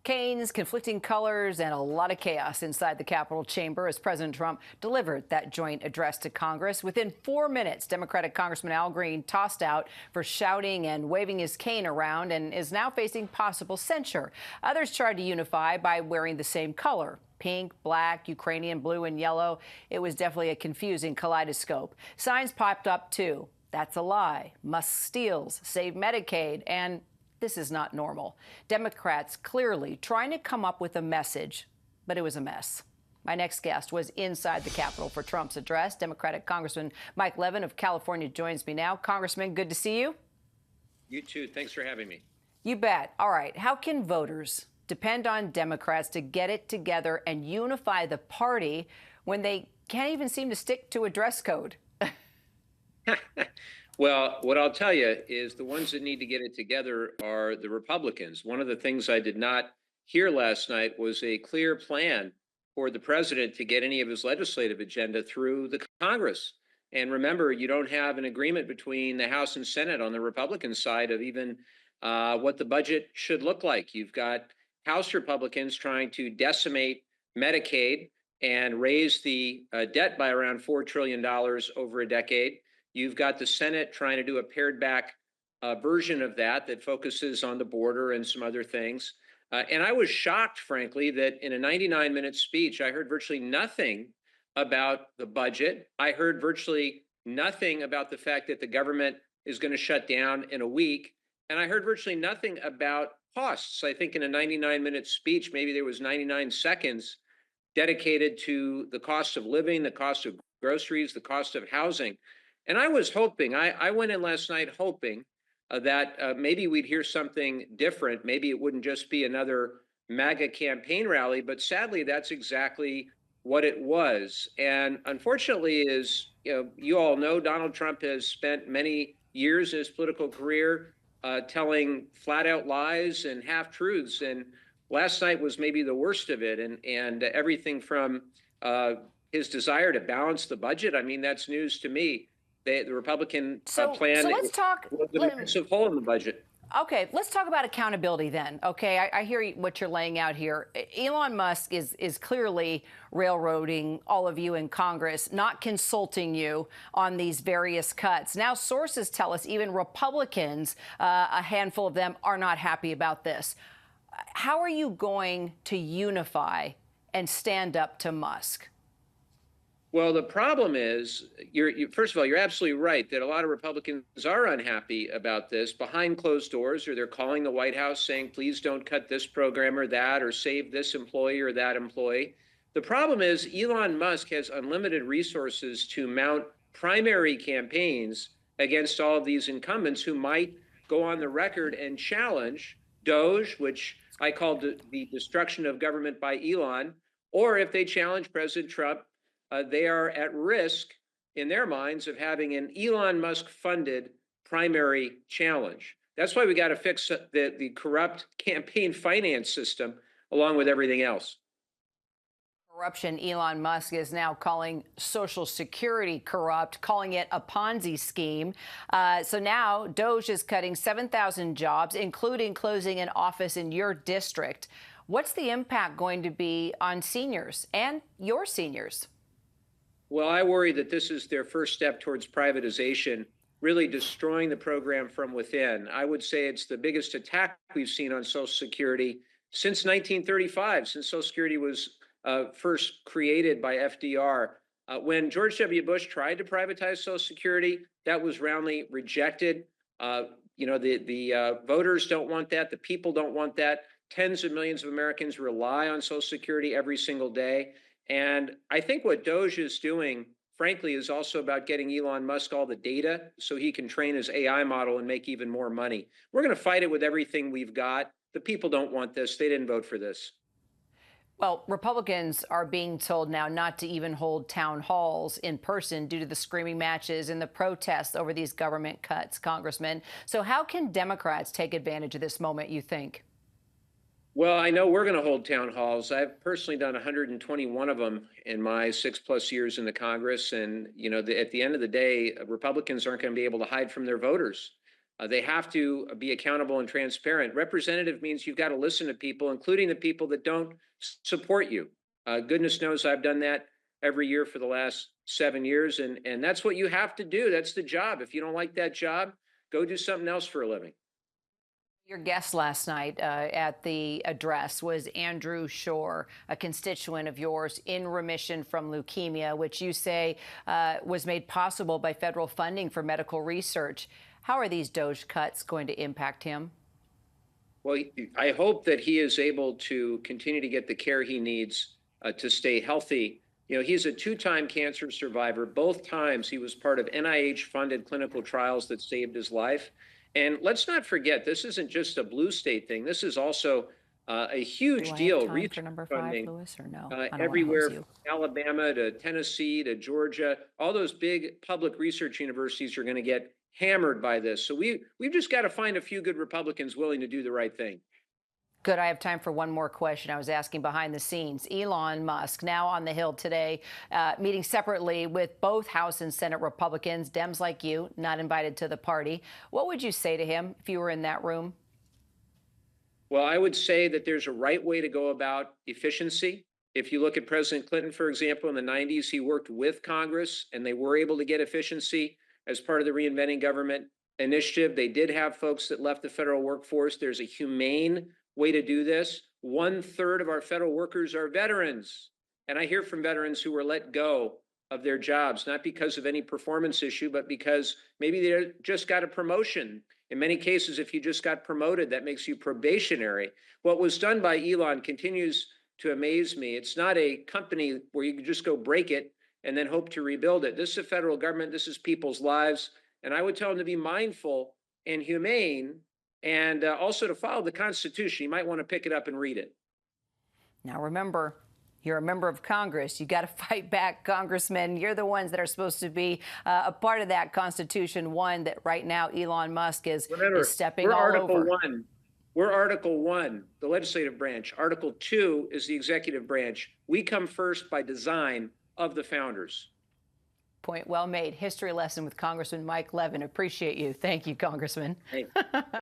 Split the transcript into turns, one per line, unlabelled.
Canes, conflicting colors, and a lot of chaos inside the Capitol chamber as President Trump delivered that joint address to Congress. Within 4 minutes, Democratic Congressman Al Green tossed out for shouting and waving his cane around and is now facing possible censure. Others tried to unify by wearing the same color. Pink, black, Ukrainian blue, and yellow. It was definitely a confusing kaleidoscope. Signs popped up, too. That's a lie. Musk steals. Save Medicaid. And this is not normal. Democrats clearly trying to come up with a message, but it was a mess. My next guest was inside the Capitol for Trump's address. Democratic Congressman Mike Levin of California joins me now. Congressman, good to see you.
You too. Thanks for having me.
You bet. All right. How can voters depend on Democrats to get it together and unify the party when they can't even seem to stick to a dress code?
Well, what I'll tell you is the ones that need to get it together are the Republicans. One of the things I did not hear last night was a clear plan for the president to get any of his legislative agenda through the Congress. And remember, you don't have an agreement between the House and Senate on the Republican side of even what the budget should look like. You've got House Republicans trying to decimate Medicaid and raise the debt by around $4 trillion over a decade. You've got the Senate trying to do a pared back version of that focuses on the border and some other things. And I was shocked, frankly, that in a 99-minute speech, I heard virtually nothing about the budget. I heard virtually nothing about the fact that the government is going to shut down in a week. And I heard virtually nothing about costs. I think in a 99-minute speech, maybe there was 99 seconds dedicated to the cost of living, the cost of groceries, the cost of housing. And I was hoping, I went in last night hoping that maybe we'd hear something different. Maybe it wouldn't just be another MAGA campaign rally, but sadly, that's exactly what it was. And unfortunately, as you all know, Donald Trump has spent many years in his political career telling flat out lies and half truths. And last night was maybe the worst of it. And everything from his desire to balance the budget. I mean, that's news to me. The Republican plan
so let's talk.
Was a massive hole in the budget.
Okay, let's talk about accountability then. Okay, I hear what you're laying out here. Elon Musk is clearly railroading all of you in Congress, not consulting you on these various cuts. Now, sources tell us even Republicans, a handful of them, are not happy about this. How are you going to unify and stand up to Musk?
Well, the problem is, first of all, you're absolutely right that a lot of Republicans are unhappy about this behind closed doors, or they're calling the White House saying, please don't cut this program or that, or save this employee or that employee. The problem is Elon Musk has unlimited resources to mount primary campaigns against all of these incumbents who might go on the record and challenge DOGE, which I called the destruction of government by Elon, or if they challenge President Trump, they are at risk in their minds of having an Elon Musk funded primary challenge. That's why we got to fix the corrupt campaign finance system along with everything else.
Corruption. Elon Musk is now calling Social Security corrupt, calling it a Ponzi scheme. So now DOGE is cutting 7,000 jobs, including closing an office in your district. What's the impact going to be on seniors and your seniors?
Well, I worry that this is their first step towards privatization, really destroying the program from within. I would say it's the biggest attack we've seen on Social Security since 1935, since Social Security was first created by FDR. When George W. Bush tried to privatize Social Security, that was roundly rejected. The voters don't want that. The people don't want that. Tens of millions of Americans rely on Social Security every single day. And I think what DOGE is doing, frankly, is also about getting Elon Musk all the data so he can train his AI model and make even more money. We're going to fight it with everything we've got. The people don't want this. They didn't vote for this.
Well, Republicans are being told now not to even hold town halls in person due to the screaming matches and the protests over these government cuts, Congressman. So how can Democrats take advantage of this moment, you think?
Well, I know we're going to hold town halls. I've personally done 121 of them in my 6+ years in the Congress. And, at the end of the day, Republicans aren't going to be able to hide from their voters. They have to be accountable and transparent. Representative means you've got to listen to people, including the people that don't support you. Goodness knows I've done that every year for the last 7 years, and that's what you have to do. That's the job. If you don't like that job, go do something else for a living.
Your guest last night at the address was Andrew Shore, a constituent of yours in remission from leukemia, which you say was made possible by federal funding for medical research. How are these DOGE cuts going to impact him?
Well, I hope that he is able to continue to get the care he needs to stay healthy. You know, he's a two-time cancer survivor. Both times he was part of NIH-funded clinical trials that saved his life. And let's not forget, this isn't just a blue state thing. This is also a huge deal.
Time for number 5,
Funding
Lewis, or no?
everywhere from Alabama to Tennessee to Georgia. All those big public research universities are going to get hammered by this. So we've just got to find a few good Republicans willing to do the right thing.
Good. I have time for one more question. I was asking behind the scenes. Elon Musk now on the Hill today, meeting separately with both House and Senate Republicans, Dems like you, not invited to the party. What would you say to him if you were in that room?
Well, I would say that there's a right way to go about efficiency. If you look at President Clinton, for example, in the 90s, he worked with Congress and they were able to get efficiency as part of the Reinventing Government initiative. They did have folks that left the federal workforce. There's a humane way to do this. 1/3 of our federal workers are veterans. And I hear from veterans who were let go of their jobs, not because of any performance issue, but because maybe they just got a promotion. In many cases, if you just got promoted, that makes you probationary. What was done by Elon continues to amaze me. It's not a company where you can just go break it and then hope to rebuild it. This is a federal government. This is people's lives. And I would tell them to be mindful and humane and also to follow the Constitution. You might want to pick it up and read it.
Now, remember, you're a member of Congress. You got to fight back, Congressman. You're the ones that are supposed to be a part of that Constitution, one that right now Elon Musk is stepping all
Article
over.
1. We're Article 1, the legislative branch. Article 2 is the executive branch. We come first by design of the founders.
Point well made. History lesson with Congressman Mike Levin. Appreciate you. Thank you, Congressman.
Hey.